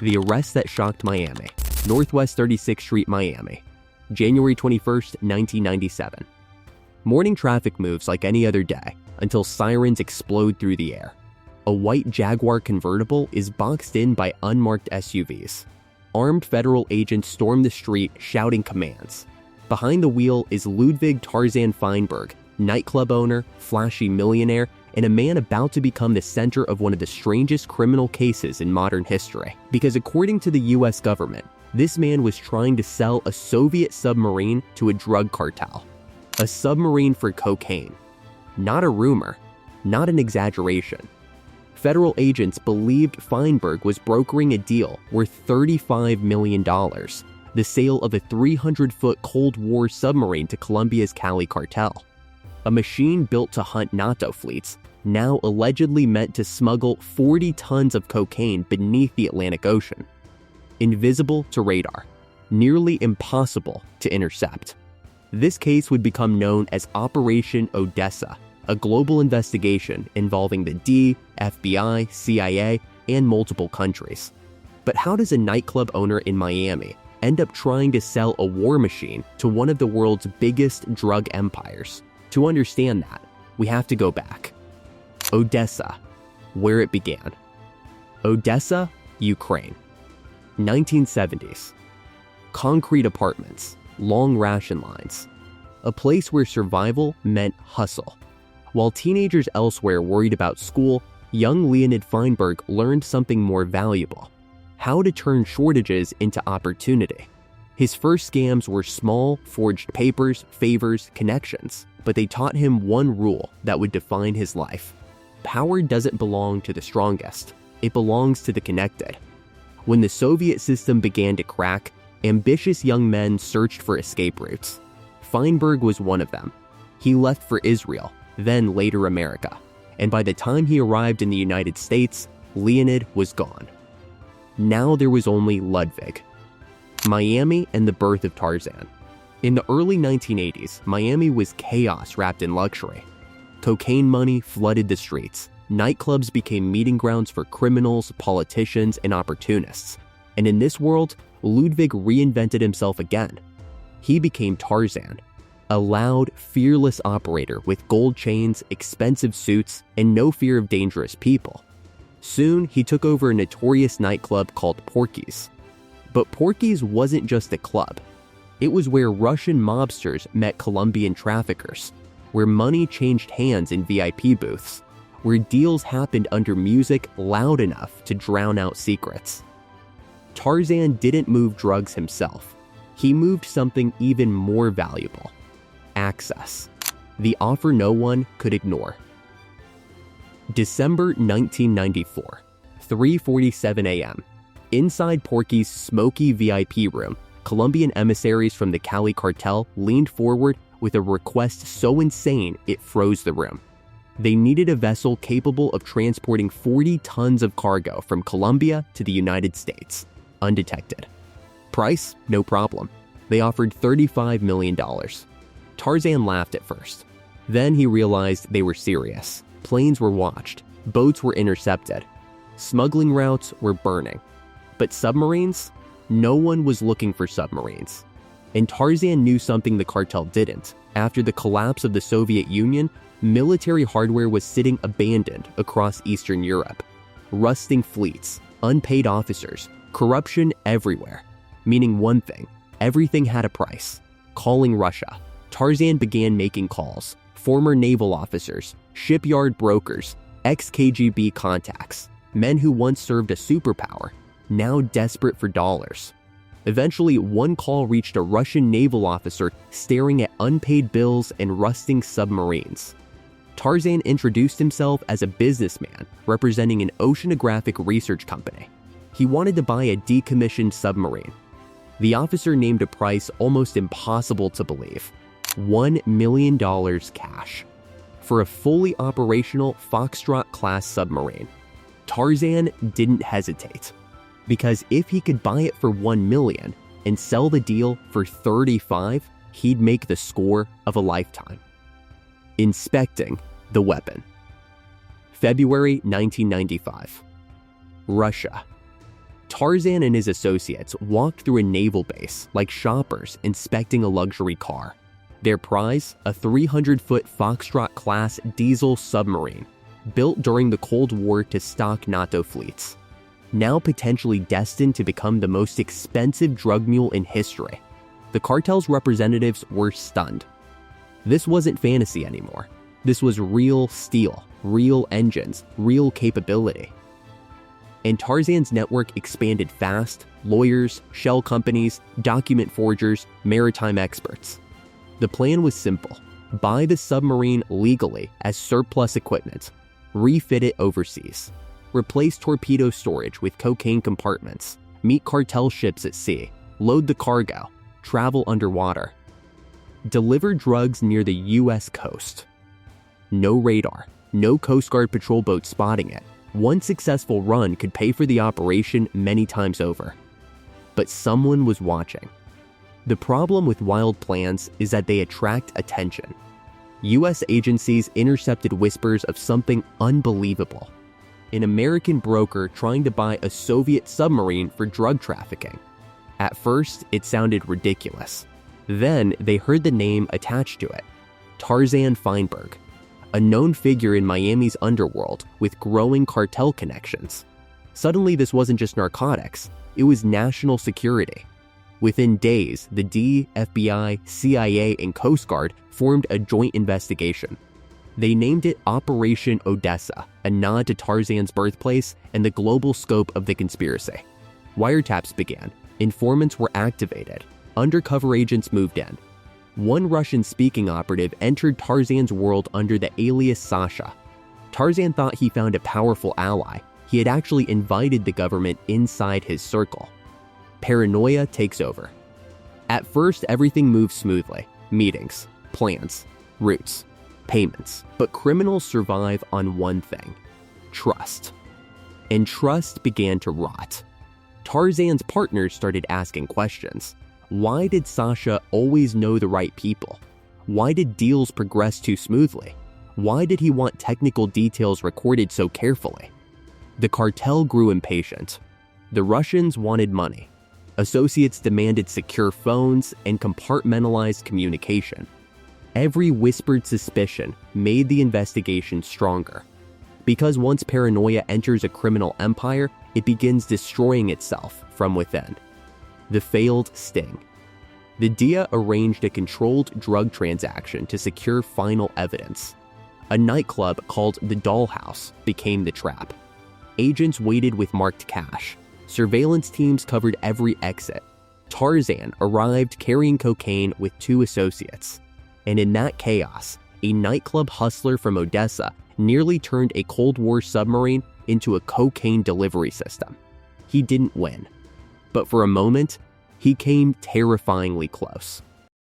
The arrest that shocked Miami. Northwest 36th Street, Miami. January 21st, 1997. Morning traffic moves like any other day until sirens explode through the air. A white Jaguar convertible is boxed in by unmarked SUVs. Armed federal agents storm the street shouting commands. Behind the wheel is Ludwig Tarzan Fainberg, nightclub owner, flashy millionaire, and a man about to become the center of one of the strangest criminal cases in modern history. Because according to the US government, this man was trying to sell a Soviet submarine to a drug cartel. A submarine for cocaine. Not a rumor, not an exaggeration. Federal agents believed Fainberg was brokering a deal worth $35 million, the sale of a 300-foot Cold War submarine to Colombia's Cali Cartel. A machine built to hunt NATO fleets, now allegedly meant to smuggle 40 tons of cocaine beneath the Atlantic Ocean. Invisible to radar, nearly impossible to intercept. This case would become known as Operation Odessa, a global investigation involving the D, FBI, CIA, and multiple countries. But how does a nightclub owner in Miami end up trying to sell a war machine to one of the world's biggest drug empires? To understand that, we have to go back. Odessa, where it began. Odessa, Ukraine. 1970s. Concrete apartments, long ration lines. A place where survival meant hustle. While teenagers elsewhere worried about school, young Leonid Fainberg learned something more valuable: how to turn shortages into opportunity. His first scams were small, forged papers, favors, connections, but they taught him one rule that would define his life. Power doesn't belong to the strongest, it belongs to the connected. When the Soviet system began to crack, ambitious young men searched for escape routes. Fainberg was one of them. He left for Israel, then later America, and by the time he arrived in the United States, Leonid was gone. Now there was only Ludwig. Miami and the birth of Tarzan. In the early 1980s, Miami was chaos wrapped in luxury. Cocaine money flooded the streets. Nightclubs became meeting grounds for criminals, politicians, and opportunists. And in this world, Ludwig reinvented himself again. He became Tarzan, a loud, fearless operator with gold chains, expensive suits, and no fear of dangerous people. Soon, he took over a notorious nightclub called Porky's. But Porky's wasn't just a club. It was where Russian mobsters met Colombian traffickers, where money changed hands in VIP booths, where deals happened under music loud enough to drown out secrets. Tarzan didn't move drugs himself. He moved something even more valuable: access, the offer no one could ignore. December 1994, 3:47 a.m. Inside Porky's smoky VIP room, Colombian emissaries from the Cali Cartel leaned forward with a request so insane it froze the room. They needed a vessel capable of transporting 40 tons of cargo from Colombia to the United States, undetected. Price? No problem. They offered $35 million. Tarzan laughed at first. Then he realized they were serious. Planes were watched. Boats were intercepted. Smuggling routes were burning. But submarines? No one was looking for submarines. And Tarzan knew something the cartel didn't. After the collapse of the Soviet Union, military hardware was sitting abandoned across Eastern Europe. Rusting fleets, unpaid officers, corruption everywhere. Meaning one thing: everything had a price. Calling Russia. Tarzan began making calls. Former naval officers, shipyard brokers, ex-KGB contacts, men who once served a superpower, now desperate for dollars. Eventually, one call reached a Russian naval officer staring at unpaid bills and rusting submarines. Tarzan introduced himself as a businessman representing an oceanographic research company. He wanted to buy a decommissioned submarine. The officer named a price almost impossible to believe: $1 million cash for a fully operational Foxtrot-class submarine. Tarzan didn't hesitate, because if he could buy it for $1 million and sell the deal for $35, he'd make the score of a lifetime. Inspecting the weapon. February 1995. Russia. Tarzan and his associates walked through a naval base like shoppers inspecting a luxury car. Their prize, a 300-foot Foxtrot-class diesel submarine, built during the Cold War to stock NATO fleets. Now potentially destined to become the most expensive drug mule in history. The cartel's representatives were stunned. This wasn't fantasy anymore. This was real steel, real engines, real capability. And Tarzan's network expanded fast: lawyers, shell companies, document forgers, maritime experts. The plan was simple: buy the submarine legally as surplus equipment, refit it overseas, replace torpedo storage with cocaine compartments, meet cartel ships at sea, load the cargo, travel underwater. Deliver drugs near the US coast. No radar, no Coast Guard patrol boat spotting it. One successful run could pay for the operation many times over. But someone was watching. The problem with wild plans is that they attract attention. US agencies intercepted whispers of something unbelievable: an American broker trying to buy a Soviet submarine for drug trafficking. At first, it sounded ridiculous. Then they heard the name attached to it: Tarzan Fainberg, a known figure in Miami's underworld with growing cartel connections. Suddenly, this wasn't just narcotics, it was national security. Within days, the D, FBI, CIA, and Coast Guard formed a joint investigation. They named it Operation Odessa, a nod to Tarzan's birthplace and the global scope of the conspiracy. Wiretaps began, informants were activated, undercover agents moved in. One Russian-speaking operative entered Tarzan's world under the alias Sasha. Tarzan thought he found a powerful ally. He had actually invited the government inside his circle. Paranoia takes over. At first, everything moves smoothly: meetings, plans, routes, payments. But criminals survive on one thing: trust. And trust began to rot. Tarzan's partners started asking questions. Why did Sasha always know the right people? Why did deals progress too smoothly? Why did he want technical details recorded so carefully? The cartel grew impatient. The Russians wanted money. Associates demanded secure phones and compartmentalized communication. Every whispered suspicion made the investigation stronger. Because once paranoia enters a criminal empire, it begins destroying itself from within. The failed sting. The DIA arranged a controlled drug transaction to secure final evidence. A nightclub called the Dollhouse became the trap. Agents waited with marked cash. Surveillance teams covered every exit. Tarzan arrived carrying cocaine with 2 associates. And in that chaos, a nightclub hustler from Odessa nearly turned a Cold War submarine into a cocaine delivery system. He didn't win. But for a moment, he came terrifyingly close.